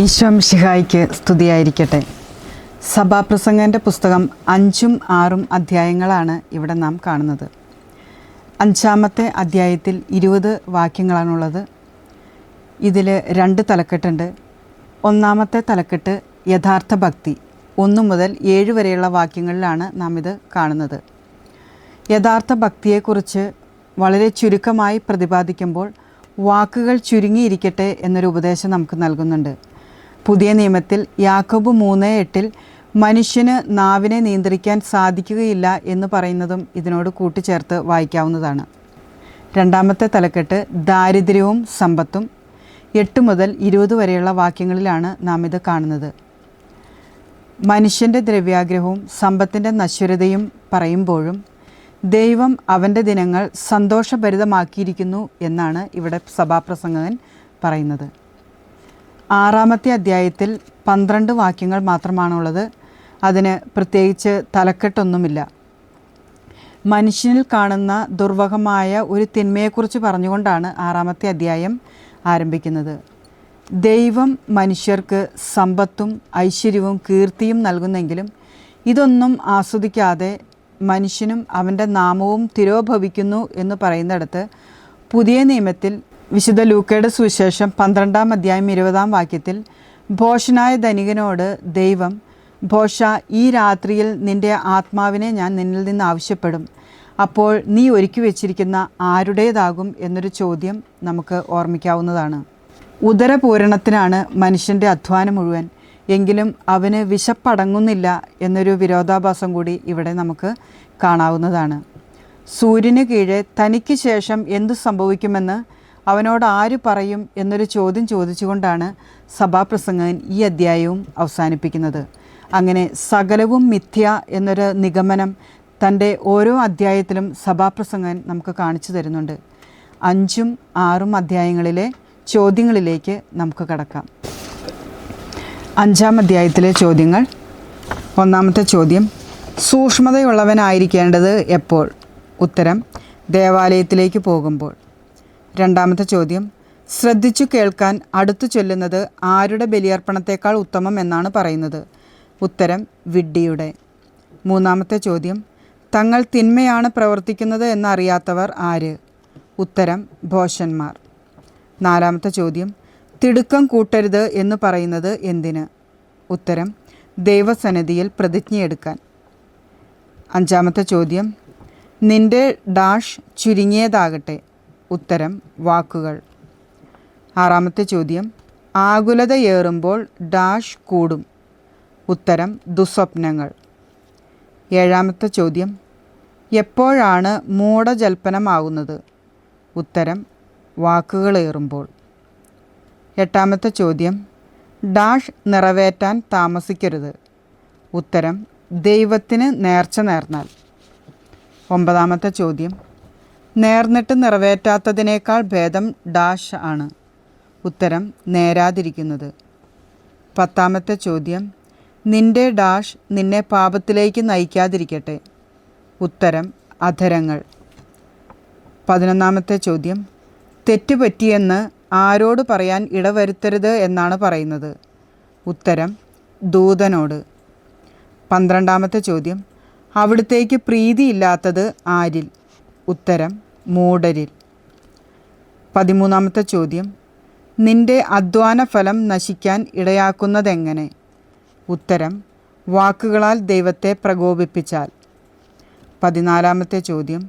ഈശോ മിശിഹായ്ക്ക് സ്തുതിയായിരിക്കട്ടെ. സഭാപ്രസംഗൻ്റെ പുസ്തകം 5ഉം 6ഉം അധ്യായങ്ങളാണ് ഇവിടെ നാം കാണുന്നത്. 5-ാമത്തെ അധ്യായത്തിൽ 20 വാക്യങ്ങളാണുള്ളത്. ഇതിൽ 2 തലക്കെട്ടുണ്ട്. 1-ാമത്തെ തലക്കെട്ട് യഥാർത്ഥ ഭക്തി, 1 മുതൽ 7 വരെയുള്ള വാക്യങ്ങളിലാണ് നാം ഇത് കാണുന്നത്. യഥാർത്ഥ ഭക്തിയെക്കുറിച്ച് വളരെ ചുരുക്കമായി പ്രതിപാദിക്കുമ്പോൾ വാക്കുകൾ ചുരുങ്ങിയിരിക്കട്ടെ എന്നൊരു ഉപദേശം നമുക്ക് നൽകുന്നുണ്ട്. പുതിയ നിയമത്തിൽ യാക്കോബ് 3:8 മനുഷ്യന് നാവിനെ നിയന്ത്രിക്കാൻ സാധിക്കുകയില്ല എന്ന് പറയുന്നതും ഇതിനോട് കൂട്ടിച്ചേർത്ത് വായിക്കാവുന്നതാണ്. 2-ാമത്തെ തലക്കെട്ട് ദാരിദ്ര്യവും സമ്പത്തും, 8 മുതൽ 20 വരെയുള്ള വാക്യങ്ങളിലാണ് നാം ഇത് കാണുന്നത്. മനുഷ്യൻ്റെ ദ്രവ്യാഗ്രഹവും സമ്പത്തിൻ്റെ നശ്വരതയും പറയുമ്പോഴും ദൈവം അവൻ്റെ ദിനങ്ങൾ സന്തോഷഭരിതമാക്കിയിരിക്കുന്നു എന്നാണ് ഇവിടെ സഭാപ്രസംഗകൻ പറയുന്നത്. 6-ാമത്തെ അധ്യായത്തിൽ 12 വാക്യങ്ങൾ മാത്രമാണുള്ളത്. അതിന് പ്രത്യേകിച്ച് തലക്കെട്ടൊന്നുമില്ല. മനുഷ്യനിൽ കാണുന്ന ദുർവഹമായ ഒരു തിന്മയെക്കുറിച്ച് പറഞ്ഞുകൊണ്ടാണ് 6-ാമത്തെ അധ്യായം ആരംഭിക്കുന്നത്. ദൈവം മനുഷ്യർക്ക് സമ്പത്തും ഐശ്വര്യവും കീർത്തിയും നൽകുന്നെങ്കിലും ഇതൊന്നും ആസ്വദിക്കാതെ മനുഷ്യനും അവൻ്റെ നാമവും തിരോഭവിക്കുന്നു എന്ന് പറയുന്നിടത്ത് പുതിയ നിയമത്തിൽ വിശുദ്ധ ലൂക്കയുടെ സുവിശേഷം 12-ാം അധ്യായം 20-ാം വാക്യത്തിൽ ഭോഷനായ ധനികനോട് ദൈവം, ഭോഷ, ഈ രാത്രിയിൽ നിൻ്റെ ആത്മാവിനെ ഞാൻ നിന്നിൽ നിന്ന് ആവശ്യപ്പെടും, അപ്പോൾ നീ ഒരുക്കി വച്ചിരിക്കുന്ന ആരുടേതാകും എന്നൊരു ചോദ്യം നമുക്ക് ഓർമ്മിക്കാവുന്നതാണ്. ഉദരപൂരണത്തിനാണ് മനുഷ്യൻ്റെ അധ്വാനം മുഴുവൻ, എങ്കിലും അവന് വിശപ്പടങ്ങുന്നില്ല എന്നൊരു വിരോധാഭാസം കൂടി ഇവിടെ നമുക്ക് കാണാവുന്നതാണ്. സൂര്യന് കീഴെ തനിക്ക് ശേഷം എന്തു സംഭവിക്കുമെന്ന് അവനോട് ആര് പറയും എന്നൊരു ചോദ്യം ചോദിച്ചുകൊണ്ടാണ് സഭാപ്രസംഗകൻ ഈ അധ്യായവും അവസാനിപ്പിക്കുന്നത്. അങ്ങനെ സകലവും മിഥ്യ എന്നൊരു നിഗമനം തൻ്റെ ഓരോ അധ്യായത്തിലും സഭാപ്രസംഗകൻ നമുക്ക് കാണിച്ചു തരുന്നുണ്ട്. 5ഉം 6ഉം അധ്യായങ്ങളിലെ ചോദ്യങ്ങളിലേക്ക് നമുക്ക് കടക്കാം. 5-ാം അധ്യായത്തിലെ ചോദ്യങ്ങൾ. 1-ാമത്തെ ചോദ്യം, സൂക്ഷ്മതയുള്ളവനായിരിക്കേണ്ടത് എപ്പോൾ? ഉത്തരം, ദേവാലയത്തിലേക്ക് പോകുമ്പോൾ. 2-ാമത്തെ ചോദ്യം, ശ്രദ്ധിച്ചു കേൾക്കാൻ അടുത്തു ചൊല്ലുന്നത് ആരുടെ ബലിയർപ്പണത്തേക്കാൾ ഉത്തമം എന്നാണ് പറയുന്നത്? ഉത്തരം, വിഡ്ഢിയുടെ. 3-ാമത്തെ ചോദ്യം, തങ്ങൾ തിന്മയാണ് പ്രവർത്തിക്കുന്നത് എന്നറിയാത്തവർ ആര്? ഉത്തരം, ഭോഷന്മാർ. 4-ാമത്തെ ചോദ്യം, തിടുക്കം കൂട്ടരുത് എന്ന് പറയുന്നത് എന്തിന്? ഉത്തരം, ദൈവസന്നിധിയിൽ പ്രതിജ്ഞയെടുക്കാൻ. 5-ാമത്തെ ചോദ്യം, നിന്റെ ഡാഷ് ചുരുങ്ങിയതാകട്ടെ. ഉത്തരം, വാക്കുകൾ. 6-ാമത്തെ ചോദ്യം, ആകുലതയേറുമ്പോൾ ഡാഷ് കൂടും. ഉത്തരം, ദുസ്വപ്നങ്ങൾ. 7-ാമത്തെ ചോദ്യം, എപ്പോഴാണ് മൂഢജൽപ്പനമാകുന്നത്? ഉത്തരം, വാക്കുകളേറുമ്പോൾ. 8-ാമത്തെ ചോദ്യം, ഡാഷ് നിറവേറ്റാൻ താമസിക്കരുത്. ഉത്തരം, ദൈവത്തിന് നേർച്ച നേർന്നാൽ. 9-ാമത്തെ ചോദ്യം, നേർന്നിട്ട് നിറവേറ്റാത്തതിനേക്കാൾ ഭേദം ഡാഷ് ആണ്. ഉത്തരം, നേരാതിരിക്കുന്നത്. 10-ാമത്തെ ചോദ്യം, നിന്റെ ഡാഷ് നിന്നെ പാപത്തിലേക്ക് നയിക്കാതിരിക്കട്ടെ. ഉത്തരം, അധരങ്ങൾ. 11-ാമത്തെ ചോദ്യം, തെറ്റുപറ്റിയെന്ന് ആരോട് പറയാൻ ഇടവരുത്തരുത് എന്നാണ് പറയുന്നത്? ഉത്തരം, ദൂതനോട്. 12-ാമത്തെ ചോദ്യം, അവിടുത്തേക്ക് പ്രീതിയില്ലാത്തത് ആരിൽ? ഉത്തരം, മൂഢരിൽ. 13-ാമത്തെ ചോദ്യം, നിന്റെ അധ്വാന ഫലം നശിക്കാൻ ഇടയാക്കുന്നതെങ്ങനെ? ഉത്തരം, വാക്കുകളാൽ ദൈവത്തെ പ്രകോപിപ്പിച്ചാൽ. 14-ാമത്തെ ചോദ്യം,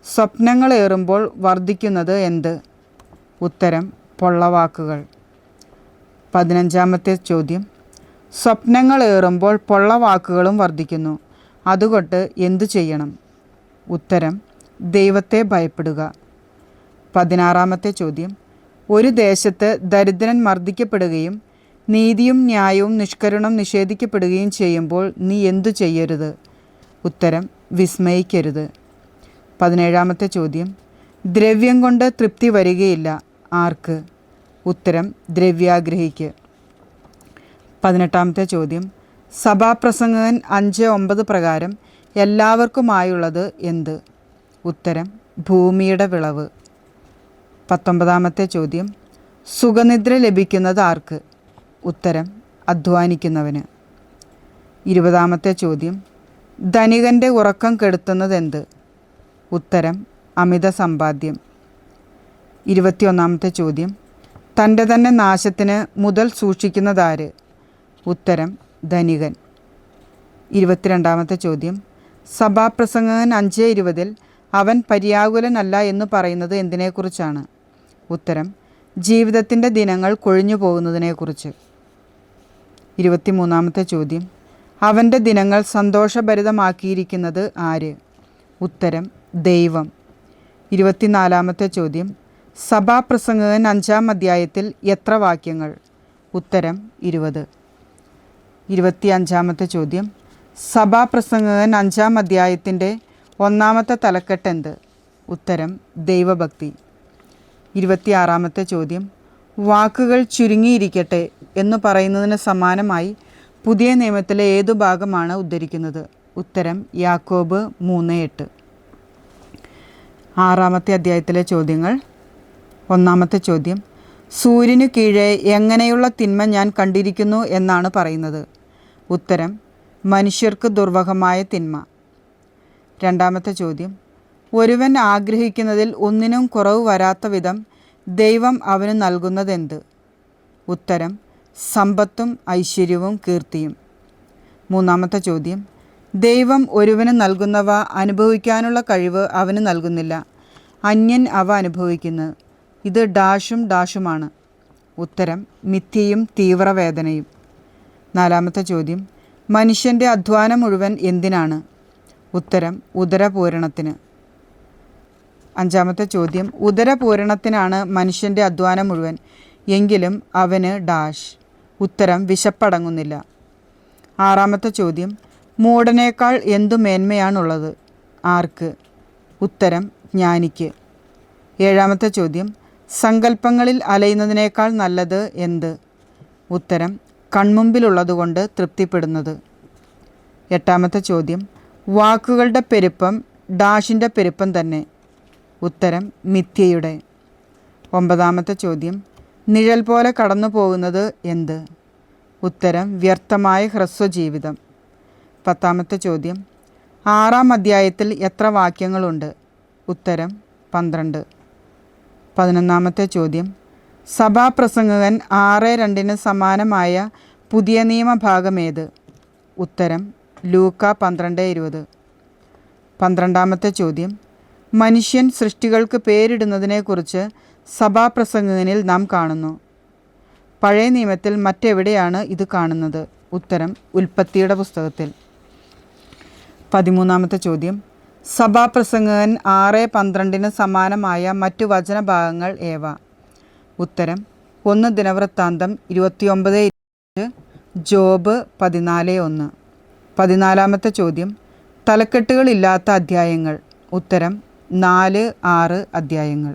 സ്വപ്നങ്ങളേറുമ്പോൾ വർദ്ധിക്കുന്നത് എന്ത്? ഉത്തരം, പൊള്ളവാക്കുകൾ. 15-ാമത്തെ ചോദ്യം, സ്വപ്നങ്ങളേറുമ്പോൾ പൊള്ളവാക്കുകളും വർദ്ധിക്കുന്നു, അതുകൊണ്ട് എന്തു ചെയ്യണം? ഉത്തരം, ദൈവത്തെ ഭയപ്പെടുക. 16-ാമത്തെ ചോദ്യം, ഒരു ദേശത്ത് ദരിദ്രൻ മർദ്ദിക്കപ്പെടുകയും നീതിയും ന്യായവും നിഷ്കരുണം നിഷേധിക്കപ്പെടുകയും ചെയ്യുമ്പോൾ നീ എന്തു ചെയ്യരുത്? ഉത്തരം, വിസ്മയിക്കരുത്. 17-ാമത്തെ ചോദ്യം, ദ്രവ്യം കൊണ്ട് തൃപ്തി വരികയില്ല, ആർക്ക്? ഉത്തരം, ദ്രവ്യാഗ്രഹിക്ക്. 18-ാമത്തെ ചോദ്യം, സഭാപ്രസംഗകൻ 5:9 പ്രകാരം എല്ലാവർക്കുമായുള്ളത് എന്ത്? ഉത്തരം, ഭൂമിയുടെ വിളവ്. 19-ാമത്തെ ചോദ്യം, സുഖനിദ്ര ലഭിക്കുന്നത് ആർക്ക്? ഉത്തരം അധ്വാനിക്കുന്നവന്. 20-ാമത്തെ ചോദ്യം, ധനികൻ്റെ ഉറക്കം കെടുത്തുന്നതെന്ത്? ഉത്തരം അമിത സമ്പാദ്യം. 21-ാമത്തെ ചോദ്യം, തൻ്റെ തന്നെ നാശത്തിന് മുതൽ സൂക്ഷിക്കുന്നതാര്? ഉത്തരം ധനികൻ. 22-ാമത്തെ ചോദ്യം, സഭാപ്രസംഗകൻ 5:20 അവൻ പര്യാകുലനല്ല എന്ന് പറയുന്നത് എന്തിനെക്കുറിച്ചാണ്? ഉത്തരം ജീവിതത്തിൻ്റെ ദിനങ്ങൾ കൊഴിഞ്ഞു പോകുന്നതിനെക്കുറിച്ച്. 23-ാമത്തെ ചോദ്യം, അവൻ്റെ ദിനങ്ങൾ സന്തോഷഭരിതമാക്കിയിരിക്കുന്നത് ആര്? ഉത്തരം ദൈവം. 24-ാമത്തെ ചോദ്യം, സഭാപ്രസംഗകൻ 5-ാം അധ്യായത്തിൽ എത്ര വാക്യങ്ങൾ? ഉത്തരം 20. 25-ാമത്തെ ചോദ്യം, സഭാപ്രസംഗകൻ 5-ാം അധ്യായത്തിൻ്റെ 1-ാമത്തെ തലക്കെട്ട് എന്ത്? ഉത്തരം ദൈവഭക്തി. 26-ാമത്തെ ചോദ്യം, വാക്കുകൾ ചുരുങ്ങിയിരിക്കട്ടെ എന്ന് പറയുന്നതിന് സമാനമായി പുതിയ നിയമത്തിലെ ഏതു ഭാഗമാണ് ഉദ്ധരിക്കുന്നത്? ഉത്തരം യാക്കോബ് 3:8. 6-ാമത്തെ അധ്യായത്തിലെ ചോദ്യങ്ങൾ. 1-ാമത്തെ ചോദ്യം, സൂര്യനു കീഴെ എങ്ങനെയുള്ള തിന്മ ഞാൻ കണ്ടിരിക്കുന്നു എന്നാണ് പറയുന്നത്? ഉത്തരം മനുഷ്യർക്ക് ദുർവഹമായ തിന്മ. 2-ാമത്തെ ചോദ്യം, ഒരുവൻ ആഗ്രഹിക്കുന്നതിൽ ഒന്നിനും കുറവ് വരാത്ത വിധം ദൈവം അവന് നൽകുന്നതെന്ത്? ഉത്തരം സമ്പത്തും ഐശ്വര്യവും കീർത്തിയും. 3-ാമത്തെ ചോദ്യം, ദൈവം ഒരുവന് നൽകുന്നവ അനുഭവിക്കാനുള്ള കഴിവ് അവന് നൽകുന്നില്ല, അന്യൻ അവ അനുഭവിക്കുന്നു. ഇത് ഡാഷും ഡാഷുമാണ്. ഉത്തരം മിഥ്യയും തീവ്രവേദനയും. 4-ാമത്തെ ചോദ്യം, മനുഷ്യൻ്റെ അധ്വാനം മുഴുവൻ എന്തിനാണ്? ഉത്തരം ഉദരപൂരണത്തിന്. 5-ാമത്തെ ചോദ്യം, ഉദരപൂരണത്തിനാണ് മനുഷ്യൻ്റെ അധ്വാനം മുഴുവൻ, എങ്കിലും അവന് ഡാഷ്. ഉത്തരം വിശപ്പടങ്ങുന്നില്ല. 6-ാമത്തെ ചോദ്യം, മൂഢനേക്കാൾ എന്തു മേന്മയാണുള്ളത്? ആർക്ക്? ഉത്തരം ജ്ഞാനിക്ക്. 7-ാമത്തെ ചോദ്യം, സങ്കല്പങ്ങളിൽ അലയുന്നതിനേക്കാൾ നല്ലത് എന്ത്? ഉത്തരം കൺമുമ്പിലുള്ളതുകൊണ്ട് തൃപ്തിപ്പെടുന്നത്. 8-ാമത്തെ ചോദ്യം, വാക്കുകളുടെ പെരുപ്പം ഡാഷിൻ്റെ പെരുപ്പം തന്നെ. ഉത്തരം മിഥ്യയുടെ. 9-ാമത്തെ ചോദ്യം, നിഴൽ പോലെ കടന്നു പോകുന്നത് എന്ത്? ഉത്തരം വ്യർത്ഥമായ ഹ്രസ്വജീവിതം. 10-ാമത്തെ ചോദ്യം, 6-ാം അധ്യായത്തിൽ എത്ര വാക്യങ്ങളുണ്ട്? ഉത്തരം 12. 11-ാമത്തെ ചോദ്യം, സഭാപ്രസംഗകൻ 6:2 സമാനമായ പുതിയ നിയമഭാഗമേത്? ഉത്തരം ലൂക്ക 12:20. 12-ാമത്തെ ചോദ്യം, മനുഷ്യൻ സൃഷ്ടികൾക്ക് പേരിടുന്നതിനെക്കുറിച്ച് സഭാപ്രസംഗകനിൽ നാം കാണുന്നു. പഴയ നിയമത്തിൽ മറ്റെവിടെയാണ് ഇത് കാണുന്നത്? ഉത്തരം ഉൽപ്പത്തിയുടെ പുസ്തകത്തിൽ. 13-ാമത്തെ ചോദ്യം, സഭാപ്രസംഗകൻ 6:12 സമാനമായ മറ്റു വചനഭാഗങ്ങൾ ഏവ? ഉത്തരം 1 ദിനവൃത്താന്തം 29:20, ജോബ് 14:1. 14-ാമത്തെ ചോദ്യം, തലക്കെട്ടുകളില്ലാത്ത അധ്യായങ്ങൾ. ഉത്തരം 4-6 അധ്യായങ്ങൾ.